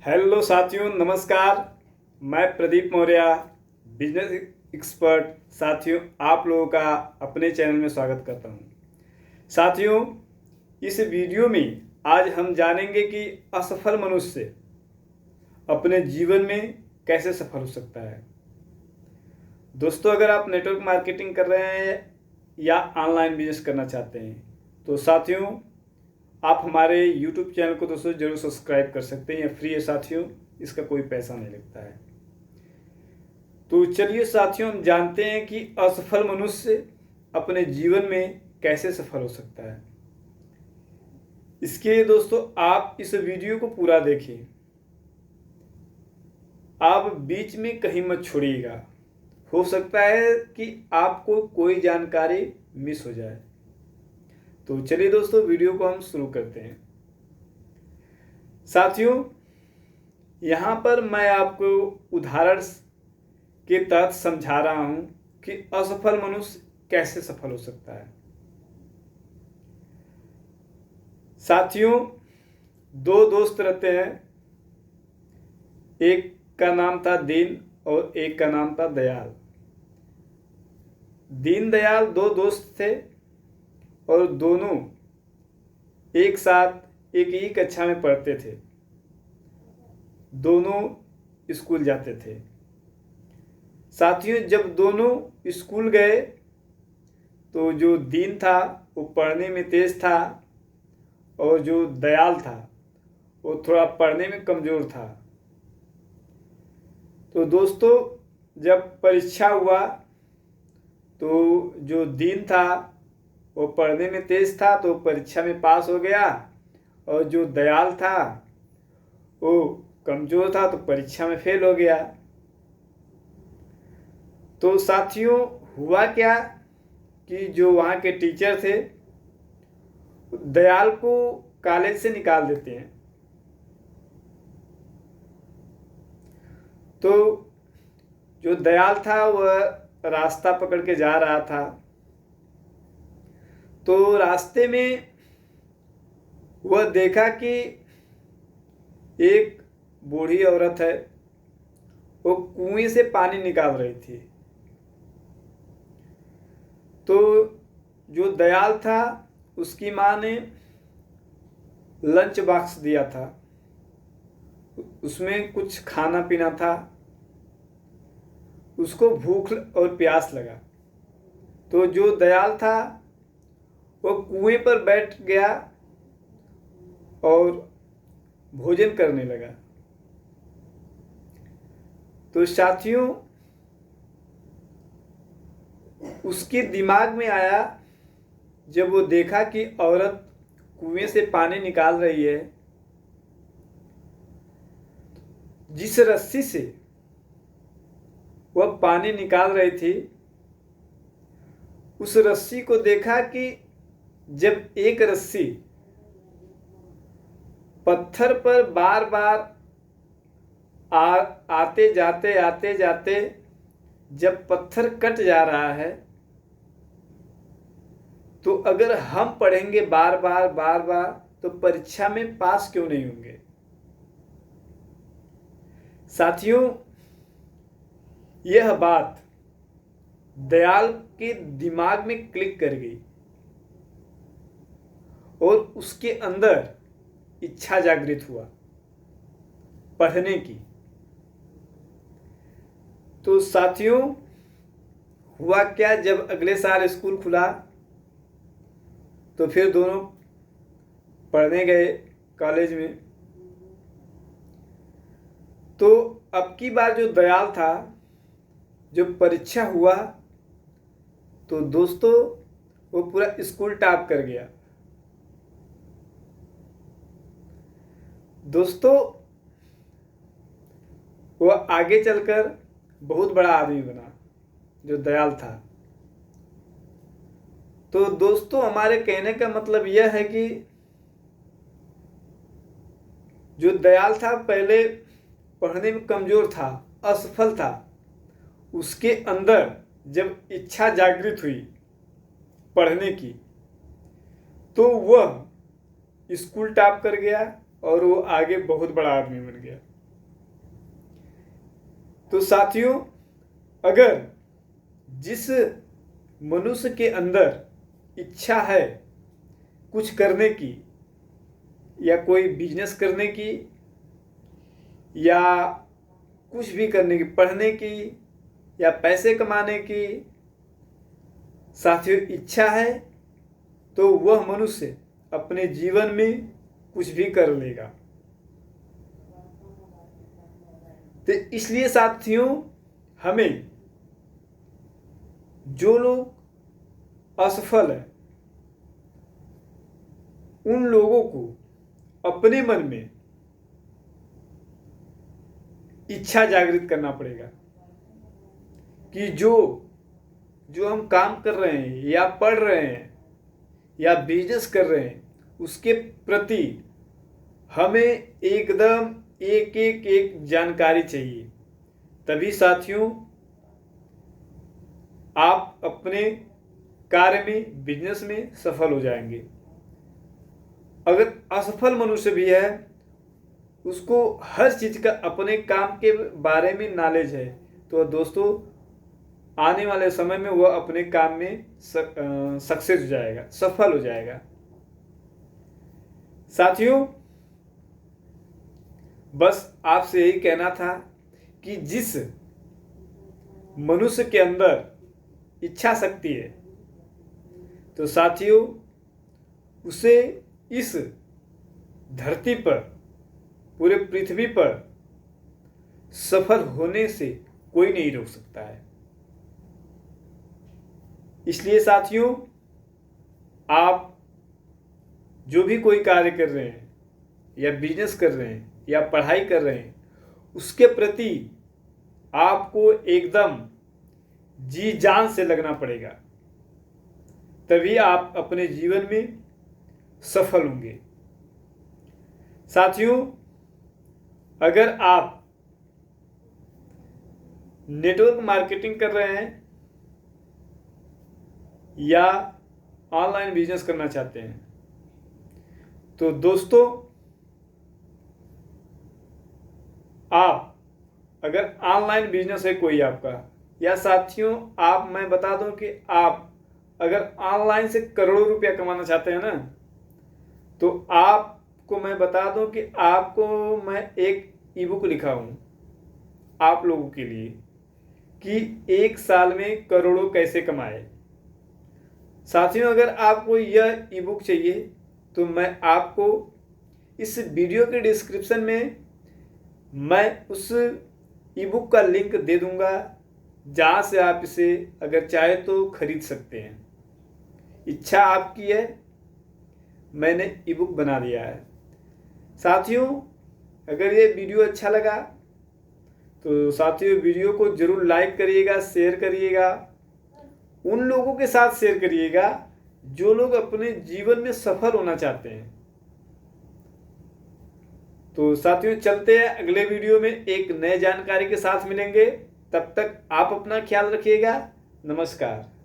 Hello साथियों, नमस्कार। मैं प्रदीप मौर्य, बिजनेस एक्सपर्ट। साथियों, आप लोगों का अपने चैनल में स्वागत करता हूं। साथियों, इस वीडियो में आज हम जानेंगे कि असफल मनुष्य अपने जीवन में कैसे सफल हो सकता है। दोस्तों, अगर आप नेटवर्क मार्केटिंग कर रहे हैं या ऑनलाइन बिजनेस करना चाहते हैं तो साथियों, आप हमारे YouTube चैनल को दोस्तों जरूर सब्सक्राइब कर सकते हैं। यह फ्री है साथियों, इसका कोई पैसा नहीं लगता है। तो चलिए साथियों, हम जानते हैं कि असफल मनुष्य अपने जीवन में कैसे सफल हो सकता है। इसके लिए दोस्तों आप इस वीडियो को पूरा देखिए। आप बीच में कहीं मत छोड़िएगा। हो सकता है कि आपको कोई जानकारी मिस हो जाए। तो चलिए दोस्तों, वीडियो को हम शुरू करते हैं। साथियों, यहाँ पर मैं आपको उदाहरण के तहत समझा रहा हूं कि असफल मनुष्य कैसे सफल हो सकता है। साथियों, दो दोस्त रहते हैं। एक का नाम था दीन और एक का नाम था दयाल। दीन दयाल दो दोस्त थे और दोनों एक साथ एक ही कक्षा में पढ़ते थे। दोनों स्कूल जाते थे। साथियों, जब दोनों स्कूल गए तो जो दीन था वो पढ़ने में तेज था और जो दयाल था वो थोड़ा पढ़ने में कमज़ोर था। तो दोस्तों, जब परीक्षा हुआ तो जो दीन था वो पढ़ने में तेज था तो परीक्षा में पास हो गया, और जो दयाल था वो कमज़ोर था तो परीक्षा में फेल हो गया। तो साथियों, हुआ क्या कि जो वहाँ के टीचर थे दयाल को कॉलेज से निकाल देते हैं। तो जो दयाल था वह रास्ता पकड़ के जा रहा था। तो रास्ते में वह देखा कि एक बूढ़ी औरत है, वो कुएं से पानी निकाल रही थी। तो जो दयाल था उसकी माँ ने लंच बॉक्स दिया था, उसमें कुछ खाना पीना था। उसको भूख और प्यास लगा तो जो दयाल था वो कुएं पर बैठ गया और भोजन करने लगा। तो साथियों, उसके दिमाग में आया, जब वो देखा कि औरत कुएं से पानी निकाल रही है, जिस रस्सी से वह पानी निकाल रही थी उस रस्सी को देखा कि जब एक रस्सी पत्थर पर बार बार आते जाते जब पत्थर कट जा रहा है, तो अगर हम पढ़ेंगे बार बार तो परीक्षा में पास क्यों नहीं होंगे। साथियों, यह बात दयाल के दिमाग में क्लिक कर गई और उसके अंदर इच्छा जागृत हुआ पढ़ने की। तो साथियों, हुआ क्या, जब अगले साल स्कूल खुला तो फिर दोनों पढ़ने गए कॉलेज में। तो अब की बार जो दयाल था, जब परीक्षा हुआ तो दोस्तों वो पूरा स्कूल टॉप कर गया। दोस्तों, वह आगे चलकर बहुत बड़ा आदमी बना, जो दयाल था। तो दोस्तों, हमारे कहने का मतलब यह है कि जो दयाल था पहले पढ़ने में कमजोर था, असफल था, उसके अंदर जब इच्छा जागृत हुई पढ़ने की तो वह स्कूल टॉप कर गया और वो आगे बहुत बड़ा आदमी बन गया। तो साथियों, अगर जिस मनुष्य के अंदर इच्छा है कुछ करने की, या कोई बिजनेस करने की, या कुछ भी करने की, पढ़ने की या पैसे कमाने की साथियों इच्छा है, तो वह मनुष्य अपने जीवन में कुछ भी कर लेगा। तो इसलिए साथियों, हमें जो लोग असफल हैं उन लोगों को अपने मन में इच्छा जागृत करना पड़ेगा कि जो हम काम कर रहे हैं या पढ़ रहे हैं या बिजनेस कर रहे हैं उसके प्रति हमें एकदम एक जानकारी चाहिए। तभी साथियों आप अपने कार्य में, बिजनेस में सफल हो जाएंगे। अगर असफल मनुष्य भी है, उसको हर चीज़ का अपने काम के बारे में नॉलेज है, तो दोस्तों आने वाले समय में वह अपने काम में सक्सेस हो जाएगा, सफल हो जाएगा। साथियों, बस आपसे यही कहना था कि जिस मनुष्य के अंदर इच्छा शक्ति है, तो साथियों उसे इस धरती पर, पूरे पृथ्वी पर सफल होने से कोई नहीं रोक सकता है। इसलिए साथियों, आप जो भी कोई कार्य कर रहे हैं या बिजनेस कर रहे हैं या पढ़ाई कर रहे हैं, उसके प्रति आपको एकदम जी जान से लगना पड़ेगा, तभी आप अपने जीवन में सफल होंगे। साथियों, अगर आप नेटवर्क मार्केटिंग कर रहे हैं या ऑनलाइन बिजनेस करना चाहते हैं, तो दोस्तों आप अगर ऑनलाइन बिजनेस है कोई आपका, या साथियों मैं बता दूं कि आप अगर ऑनलाइन से करोड़ों रुपया कमाना चाहते हैं ना, तो आपको मैं बता दूं कि आपको मैं एक ईबुक लिखा हूं आप लोगों के लिए कि एक साल में करोड़ों कैसे कमाए। साथियों, अगर आपको यह ईबुक चाहिए तो मैं आपको इस वीडियो के डिस्क्रिप्शन में मैं उस ईबुक का लिंक दे दूंगा, जहाँ से आप इसे अगर चाहे तो खरीद सकते हैं। इच्छा आपकी है, मैंने ईबुक बना दिया है। साथियों, अगर ये वीडियो अच्छा लगा तो साथियों वीडियो को जरूर लाइक करिएगा, शेयर करिएगा, उन लोगों के साथ शेयर करिएगा जो लोग अपने जीवन में सफल होना चाहते हैं। तो साथियों चलते हैं, अगले वीडियो में एक नए जानकारी के साथ मिलेंगे। तब तक आप अपना ख्याल रखिएगा। नमस्कार।